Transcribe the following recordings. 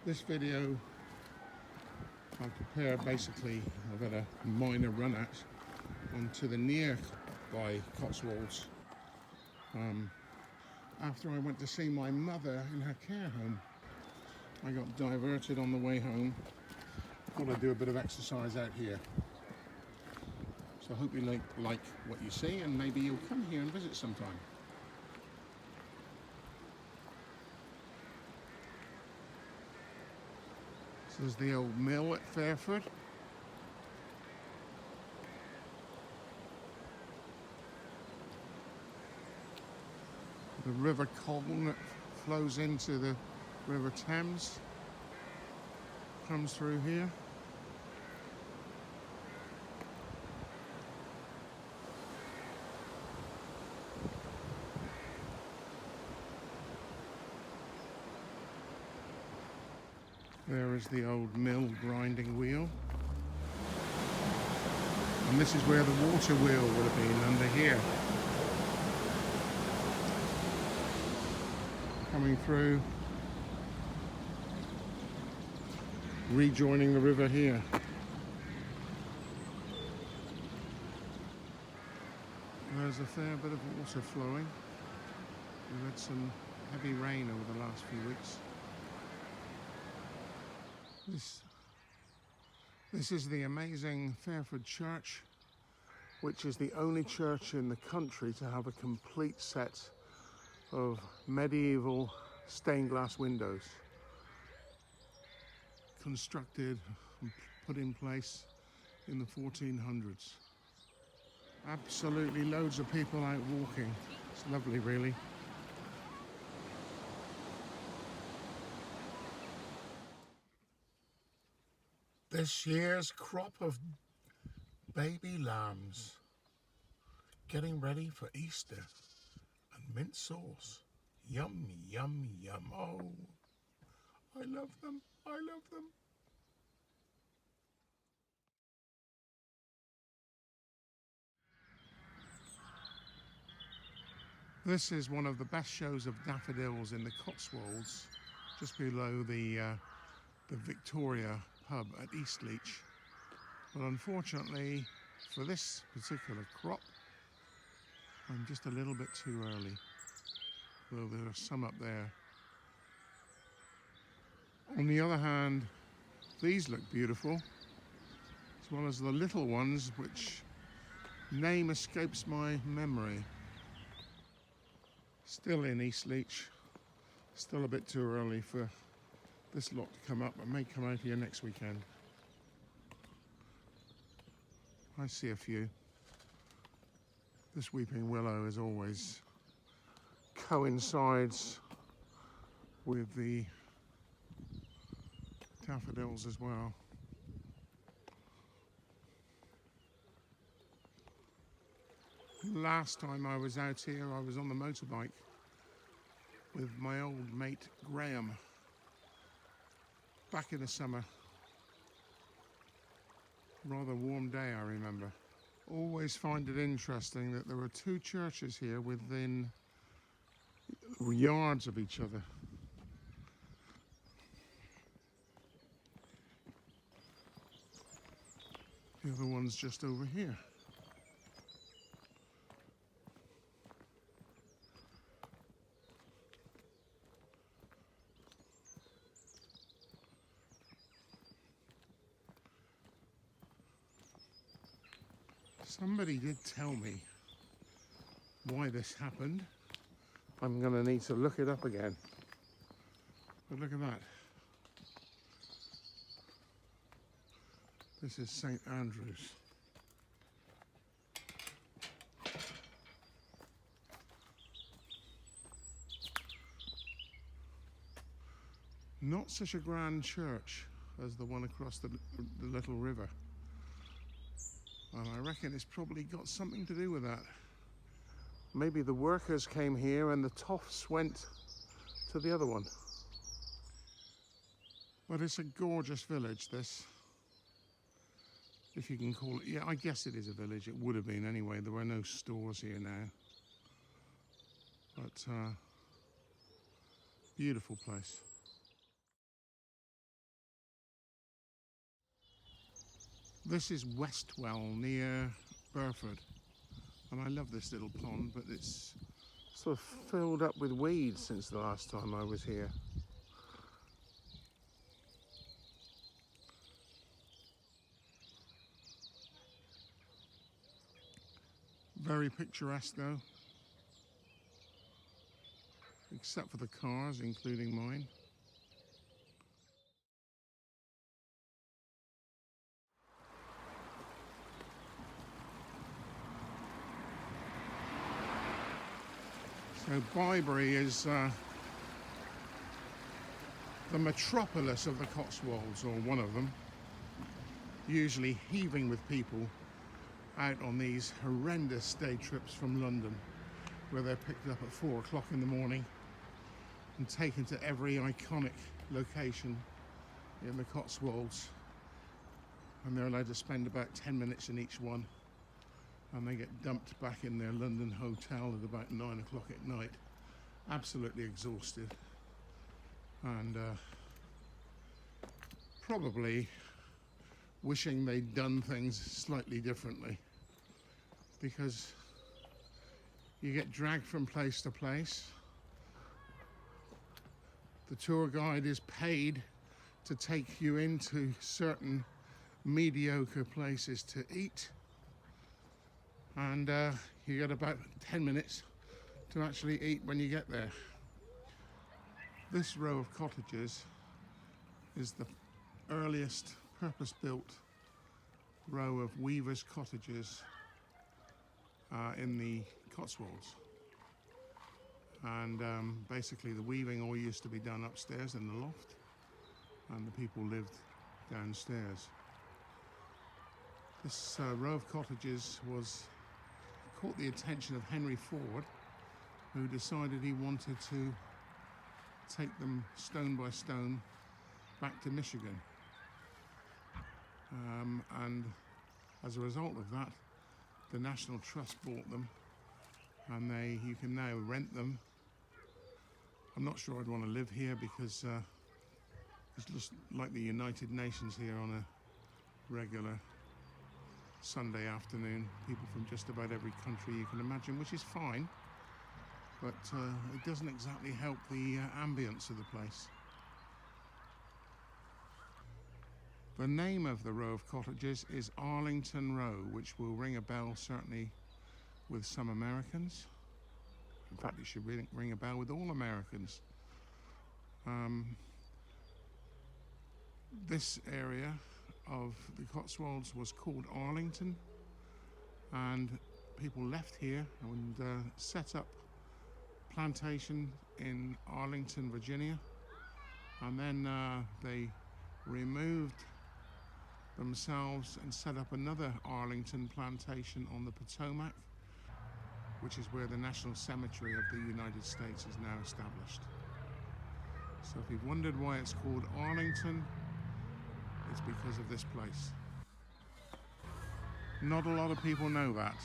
This video I'll prepare basically, I've had a minor run out onto the nearby Cotswolds after I went to see my mother in her care home. I got diverted on the way home. Thought I'd do a bit of exercise out here. So I hope you like what you see, and maybe you'll come here and visit sometime. This is the old mill at Fairford. The River Colne that flows into the River Thames comes through here. There is the old mill grinding wheel. And this is where the water wheel would have been, under here. Coming through, rejoining the river here. There's a fair bit of water flowing. We've had some heavy rain over the last few weeks. This is the amazing Fairford Church, which is the only church in the country to have a complete set of medieval stained glass windows, constructed and put in place in the 1400s. Absolutely loads of people out walking. It's lovely, really. This year's crop of baby lambs getting ready for Easter, and mint sauce. Yum, yum, yum. Oh, I love them. I love them. This is one of the best shows of daffodils in the Cotswolds, just below the Victoria pub at Eastleach. But unfortunately, for this particular crop, I'm just a little bit too early, though there are some up there. On the other hand, these look beautiful, as well as the little ones, which name escapes my memory. Still in Eastleach, still a bit too early for this lot to come up. I may come out here next weekend. I see a few. This weeping willow, as always, coincides with the daffodils as well. Last time I was out here, I was on the motorbike with my old mate Graham. Back in the summer. Rather warm day, I remember. Always find it interesting that there were two churches here within yards of each other. The other one's just over here. Somebody did tell me why this happened. I'm going to need to look it up again. But look at that. This is St. Andrew's. Not such a grand church as the one across the little river. And I reckon it's probably got something to do with that. Maybe the workers came here and the toffs went to the other one. But it's a gorgeous village, this. If you can call it. Yeah, I guess it is a village. It would have been anyway. There were no stores here now. But beautiful place. This is Westwell near Fairford, and I love this little pond, but it's sort of filled up with weeds since the last time I was here. Very picturesque though, except for the cars, including mine. So Bibury is the metropolis of the Cotswolds, or one of them, usually heaving with people out on these horrendous day trips from London, where they're picked up at 4 o'clock in the morning and taken to every iconic location in the Cotswolds, and they're allowed to spend about 10 minutes in each one, and they get dumped back in their London hotel at about 9 o'clock at night, absolutely exhausted, and probably wishing they'd done things slightly differently, because you get dragged from place to place. The tour guide is paid to take you into certain mediocre places to eat, and you get about 10 minutes to actually eat when you get there. This row of cottages is the earliest purpose-built row of weavers' cottages in the Cotswolds, and basically the weaving all used to be done upstairs in the loft, and the people lived downstairs. This row of cottages caught the attention of Henry Ford, who decided he wanted to take them stone by stone back to Michigan. And as a result of that, the National Trust bought them, and you can now rent them. I'm not sure I'd want to live here, because it's just like the United Nations here on a regular Sunday afternoon. People from just about every country you can imagine, which is fine, but it doesn't exactly help the ambience of the place. The name of the row of cottages is Arlington Row, which will ring a bell certainly with some Americans. In fact, it should ring a bell with all Americans. This area of the Cotswolds was called Arlington, and people left here and set up plantation in Arlington, Virginia, and then they removed themselves and set up another Arlington plantation on the Potomac, which is where the National Cemetery of the United States is now established. So if you've wondered why it's called Arlington, it's because of this place. Not a lot of people know that.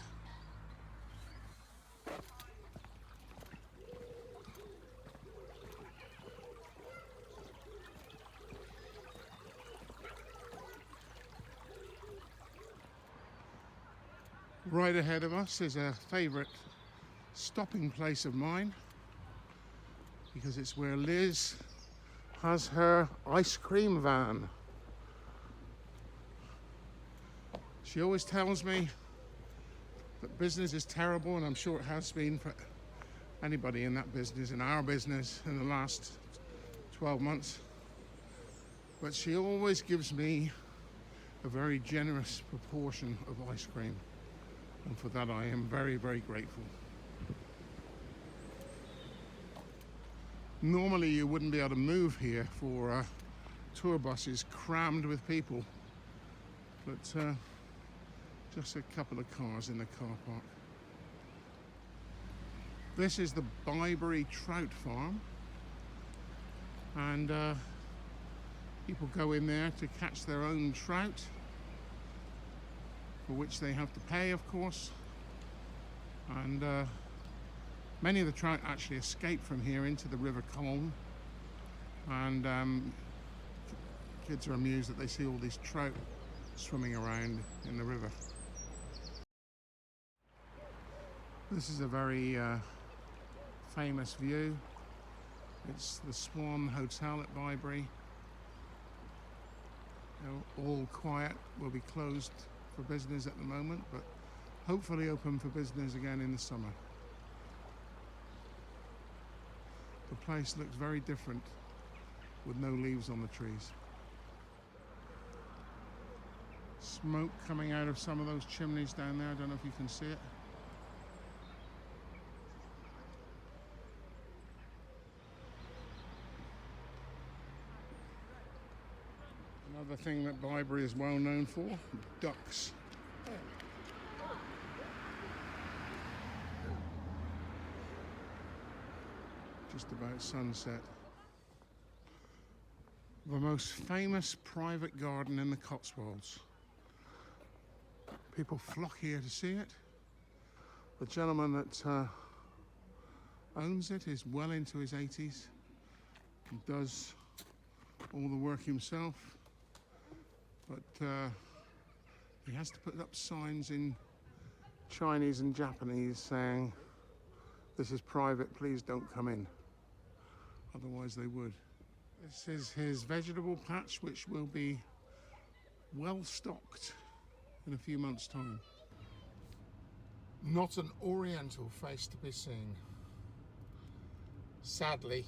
Right ahead of us is a favourite stopping place of mine, because it's where Liz has her ice cream van. She always tells me that business is terrible, and I'm sure it has been for anybody in that business, in our business, in the last 12 months. But she always gives me a very generous proportion of ice cream, and for that I am very, very grateful. Normally you wouldn't be able to move here for tour buses crammed with people, but just a couple of cars in the car park. This is the Bibury Trout Farm, and people go in there to catch their own trout, for which they have to pay, of course, and many of the trout actually escape from here into the River Colne, and kids are amused that they see all these trout swimming around in the river. This is a very famous view. It's the Swan Hotel at Bibury. All quiet, will be closed for business at the moment, but hopefully open for business again in the summer. The place looks very different with no leaves on the trees. Smoke coming out of some of those chimneys down there, I don't know if you can see it. Another thing that Bibury is well known for, ducks. Just about sunset. The most famous private garden in the Cotswolds. People flock here to see it. The gentleman that owns it is well into his 80s and does all the work himself. But he has to put up signs in Chinese and Japanese saying, "This is private, please don't come in." Otherwise they would. This is his vegetable patch, which will be well stocked in a few months' time. Not an oriental face to be seen. Sadly,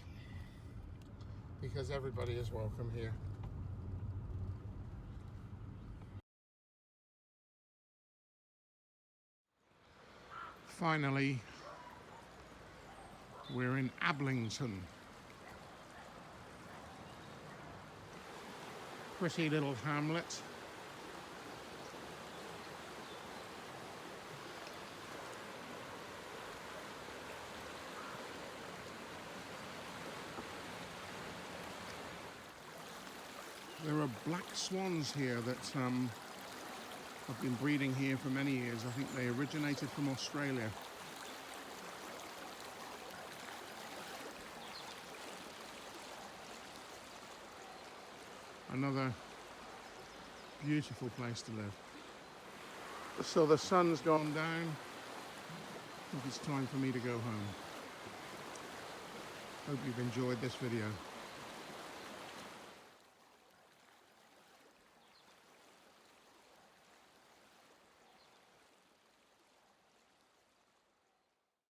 because everybody is welcome here. Finally, we're in Ablington. Pretty little hamlet. There are black swans here that have been breeding here for many years. I think they originated from Australia. Another beautiful place to live. So the sun's gone down. I think it's time for me to go home. Hope you've enjoyed this video.